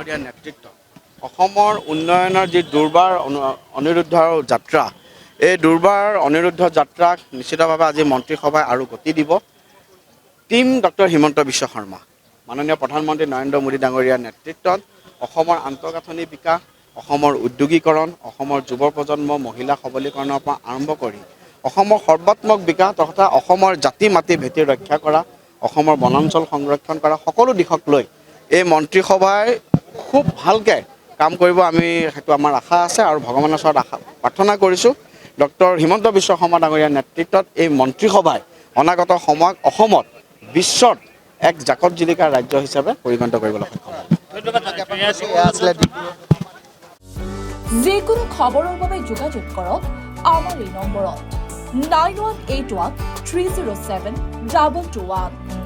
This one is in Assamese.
ডাঙৰীয়াৰ নেতৃত্বত অসমৰ উন্নয়নৰ যি দুৰ্বাৰ অনিৰুদ্ধ যাত্ৰা, এই দুৰ্বাৰ অনিৰুদ্ধ যাত্ৰাক নিশ্চিতভাৱে আজি মন্ত্ৰীসভাই আৰু গতি দিব। টিম ডক্টৰ হিমন্ত বিশ্ব শৰ্মা, মাননীয় প্ৰধানমন্ত্ৰী নৰেন্দ্ৰ মোদী ডাঙৰীয়াৰ নেতৃত্বত অসমৰ আন্তঃগাঁথনি বিকাশ, অসমৰ উদ্যোগীকৰণ, অসমৰ যুৱ প্ৰজন্ম মহিলা সবলীকৰণৰ পৰা আৰম্ভ কৰি অসমৰ সৰ্বাত্মক বিকাশ তথা অসমৰ জাতি মাটি ভেটি ৰক্ষা কৰা, অসমৰ বনাঞ্চল সংৰক্ষণ কৰা সকলো দিশক লৈ এই মন্ত্ৰীসভাই খুব ভালকৈ কাম কৰিব। আমি সেইটো আমাৰ আশা আছে আৰু ভগৱানৰ ওচৰত প্ৰাৰ্থনা কৰিছোঁ ডক্টৰ হিমন্ত বিশ্ব শৰ্মা ডাঙৰীয়াৰ নেতৃত্বত এই মন্ত্ৰীসভাই অনাগত সময়ত অসমত বিশ্বত এক জাকত জিলিকা ৰাজ্য হিচাপে পৰিগণিত কৰিবলৈ সক্ষম হ'ব। যিকোনো খবৰৰ বাবে যোগাযোগ কৰক আমাৰ এই নম্বৰত 9181 307 221।